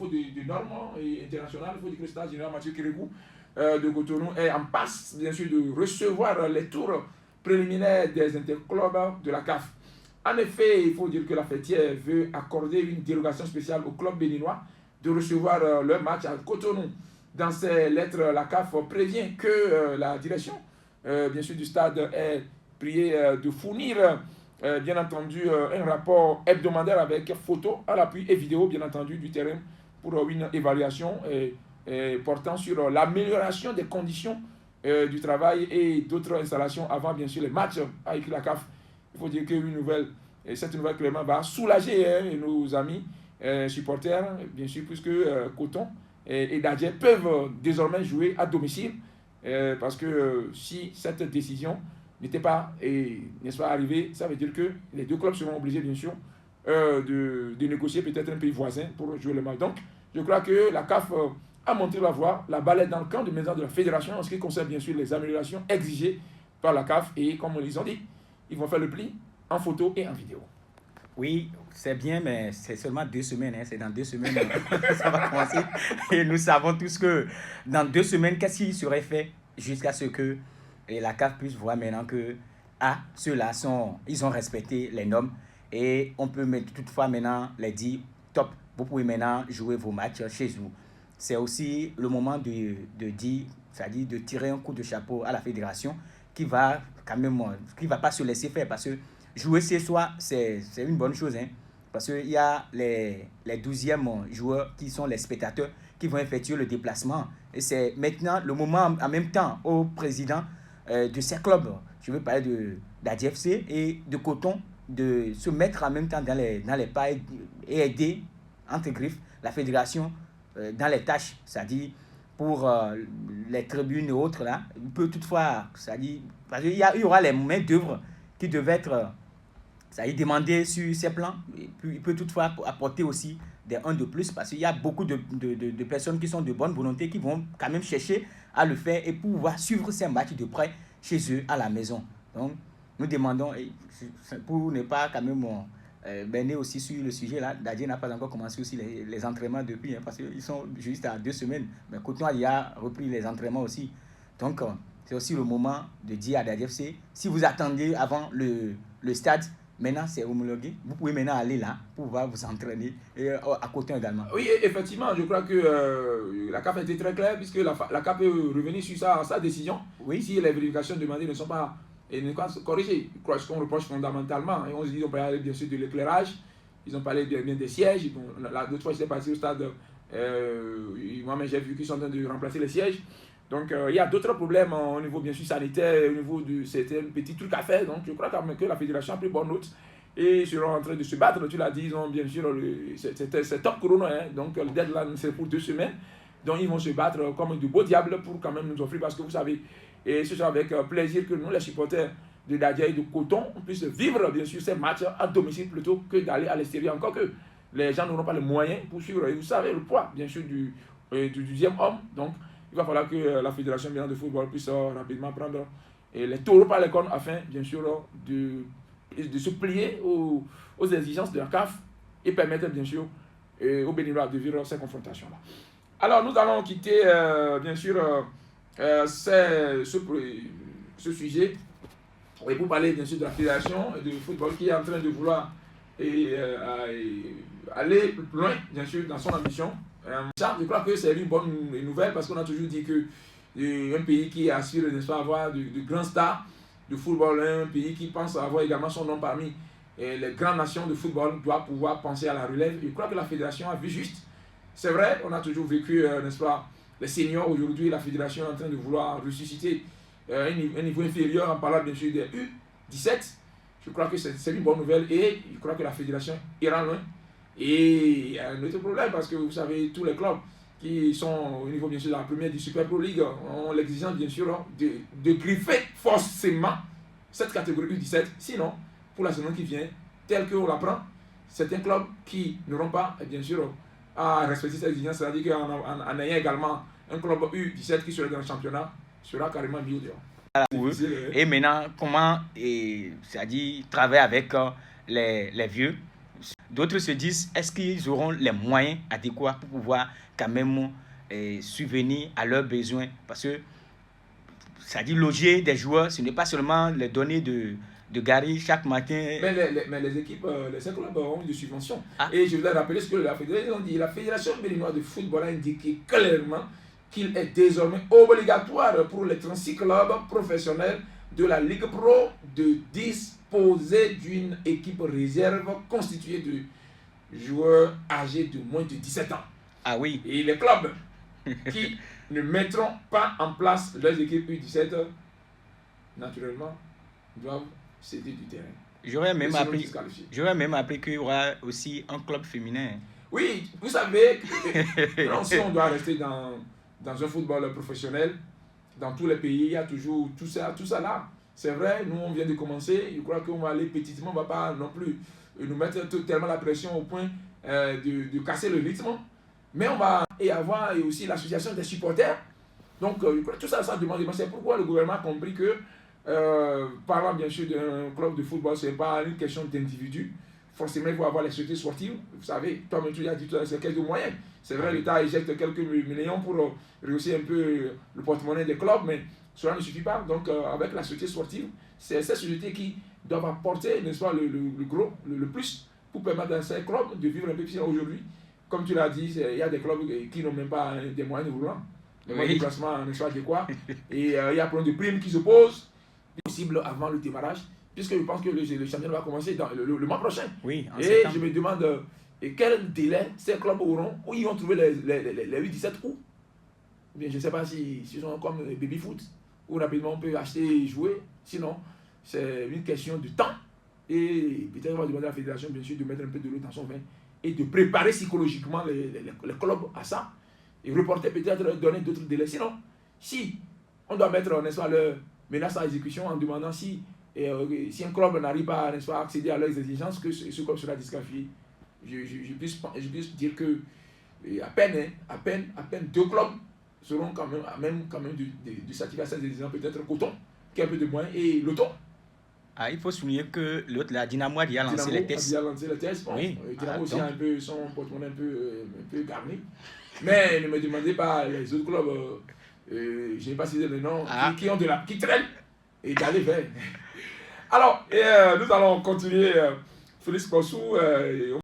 défaut de normes internationales, il faut dire que le stade général Mathieu Kérékou de Cotonou est en passe, bien sûr, de recevoir les tours préliminaires des interclubs de la CAF. En effet, il faut dire que la fêtière veut accorder une dérogation spéciale au club béninois de recevoir leur match à Cotonou. Dans ses lettres, la CAF prévient que la direction, bien sûr, du stade est priée de fournir, bien entendu, un rapport hebdomadaire avec photos à l'appui et vidéo, bien entendu, du terrain pour une évaluation portant sur l'amélioration des conditions du travail et d'autres installations avant, bien sûr, les matchs avec la CAF. Il faut dire que cette nouvelle clairement va soulager nos amis supporters, bien sûr, puisque Coton et Dadje peuvent désormais jouer à domicile, parce que si cette décision n'était pas, n'est-ce pas, arrivée, ça veut dire que les deux clubs seront obligés, bien sûr, de négocier peut-être un pays voisin pour jouer le match. Donc, je crois que la CAF a montré la voie, la balle est dans le camp de maintenant de la fédération en ce qui concerne, bien sûr, les améliorations exigées par la CAF, et comme ils ont dit, ils vont faire le pli en photo et en vidéo. Oui, c'est bien, mais c'est seulement 2 semaines. C'est dans 2 semaines ça va commencer. Et nous savons tous que dans 2 semaines, qu'est-ce qui serait fait jusqu'à ce que la CAF puisse voir maintenant que ceux-là ils ont respecté les normes. Et on peut toutefois maintenant les dire, top, vous pouvez maintenant jouer vos matchs chez vous. C'est aussi le moment de dire, c'est-à-dire de tirer un coup de chapeau à la fédération qui va quand même, qui va pas se laisser faire, parce que jouer ce soir, c'est une bonne chose, hein, parce qu'il y a les 12e joueurs qui sont les spectateurs qui vont effectuer le déplacement. Et c'est maintenant le moment, en même temps, au président de ces clubs, je veux parler d'ADFC et de Coton, de se mettre en même temps dans les pas et aider, entre griffes, la fédération dans les tâches, c'est-à-dire pour les tribunes et autres, là, il peut toutefois, c'est-à-dire, parce qu'il y aura les mains d'œuvre qui devaient être, c'est-à-dire demandées sur ces plans. Et puis, il peut toutefois apporter aussi des 1 de plus, parce qu'il y a beaucoup de personnes qui sont de bonne volonté, qui vont quand même chercher à le faire et pouvoir suivre ces matchs de près chez eux à la maison. Donc, nous demandons, pour ne pas quand même Bené aussi sur le sujet là, Dadje n'a pas encore commencé aussi les entraînements depuis, parce qu'ils sont juste à 2 semaines. Mais Coton a repris les entraînements aussi. Donc, c'est aussi le moment de dire à DADFC, si vous attendez avant le stade, maintenant c'est homologué, vous pouvez maintenant aller là pour pouvoir vous entraîner, et à Coton également. Oui, effectivement, je crois que la CAF a été très claire, puisque la CAF peut revenir sur sa décision. Oui. Si les vérifications demandées ne sont pas corrigées. Je crois qu'on reproche fondamentalement. Et on se dit, ils ont parlé bien sûr de l'éclairage, ils ont parlé bien des sièges. L'autre fois, j'étais passé au stade, moi-même j'ai vu qu'ils sont en train de remplacer les sièges. Donc, il y a d'autres problèmes au niveau, bien sûr, sanitaire, au niveau de certains petits trucs à faire. Donc, je crois quand même que la fédération a pris bonne note et ils seront en train de se battre. Tu l'as dit, ils ont bien sûr, c'est top chrono, hein, donc le deadline c'est pour 2 semaines. Donc, ils vont se battre comme de beaux diables pour quand même nous offrir, parce que vous savez, et ce sera avec plaisir que nous, les supporters de Dadje et de Coton, on puisse vivre, bien sûr, ces matchs à domicile plutôt que d'aller à l'extérieur. Encore que les gens n'auront pas les moyens pour suivre. Et vous savez, le poids, bien sûr, du 10e homme. Donc, il va falloir que la Fédération de football puisse rapidement prendre les taureaux par les cornes afin, bien sûr, de se plier aux exigences de la CAF et permettre, bien sûr, aux Béninois de vivre ces confrontations-là. Alors, nous allons quitter, bien sûr, ce sujet et pour parler, bien sûr, de la Fédération de football qui est en train de vouloir aller plus loin, bien sûr, dans son ambition. Je crois que c'est une bonne nouvelle, parce qu'on a toujours dit que un pays qui aspire, n'est-ce pas, avoir de grands stars de football, un pays qui pense avoir également son nom parmi les grandes nations de football, doit pouvoir penser à la relève. Je crois que la fédération a vu juste. C'est vrai, on a toujours vécu, n'est-ce pas, les seniors. Aujourd'hui, la fédération est en train de vouloir ressusciter un niveau inférieur en parlant bien sûr des U17. Je crois que c'est une bonne nouvelle et je crois que la fédération ira loin. Et il y a un autre problème, parce que vous savez, tous les clubs qui sont au niveau bien sûr de la première du Super Pro League ont l'exigence bien sûr de griffer forcément cette catégorie U17. Sinon, pour la saison qui vient, telle qu'on l'apprend, certains clubs qui n'auront pas bien sûr à respecter cette exigence, c'est-à-dire qu'en ayant également un club U17 qui serait dans le championnat, sera carrément mis au dehors. Et maintenant, comment c'est-à-dire travailler avec les vieux, D'autres se disent, est-ce qu'ils auront les moyens adéquats pour pouvoir quand même subvenir à leurs besoins? Parce que ça dit loger des joueurs, ce n'est pas seulement les donner de gari chaque matin. Mais les équipes, les 5 clubs ont des subventions. Ah. Et je voudrais rappeler ce que la fédération dit. La Fédération béninoise de football a indiqué clairement qu'il est désormais obligatoire pour les 36 clubs professionnels de la Ligue Pro de disposer d'une équipe réserve constituée de joueurs âgés de moins de 17 ans. Ah oui. Et les clubs qui ne mettront pas en place leurs équipes U17, naturellement, doivent céder du terrain. J'aurais même appris qu'il y aura aussi un club féminin. Oui, vous savez, si on doit rester dans un football professionnel, dans tous les pays, il y a toujours tout ça là. C'est vrai, nous on vient de commencer, je crois qu'on va aller petitement, on ne va pas non plus nous mettre tellement la pression au point de casser le rythme. Mais on va avoir aussi l'association des supporters. Donc tout ça demande. C'est pourquoi le gouvernement a compris que, parlant bien sûr d'un club de football, ce n'est pas une question d'individu. Forcément, il faut avoir les sociétés sportives. Vous savez, toi-même, tu l'as dit, c'est quelques moyens. C'est vrai, l'État éjecte quelques millions pour rehausser un peu le porte-monnaie des clubs, mais cela ne suffit pas. Donc, avec la société sportive, c'est ces sociétés qui doivent apporter, n'est-ce pas, le gros, le plus, pour permettre à ces clubs de vivre un peu plus aujourd'hui. Comme tu l'as dit, il y a des clubs qui n'ont même pas des moyens de roulant, des moyens de déplacement ne sont adéquats. Et il y a plein de primes qui se posent, possible avant le démarrage, puisque je pense que le championnat va commencer dans le mois prochain. Oui, et septembre. Je me demande quel délai ces clubs auront, où ils vont trouver les U17 où. Bien, je ne sais pas s'ils sont comme baby foot, où rapidement on peut acheter et jouer. Sinon, c'est une question de temps. Et peut-être on va demander à la fédération, bien sûr, de mettre un peu de l'eau dans son vin et de préparer psychologiquement les clubs à ça. Et reporter peut-être, donner d'autres délais. Sinon, si on doit mettre, n'est-ce pas, leur menace à exécution en demandant si un club n'arrive pas à accéder à leurs exigences, que ce club sera disqualifié. Je puisse dire que à peine 2 clubs seront quand même de satisfaire ces exigences, peut-être Coton, qui a un peu de moyens, et Loto. Ah, il faut souligner que l'autre, la Dynamo, a déjà lancé les tests. Bon, oui. Dynamo aussi a un peu son porte-monnaie un peu garni. Mais ne me demandez pas les autres clubs, je n'ai pas cité le nom, qui traînent et d'aller vers. Alors, nous allons continuer, Félix Kossou, on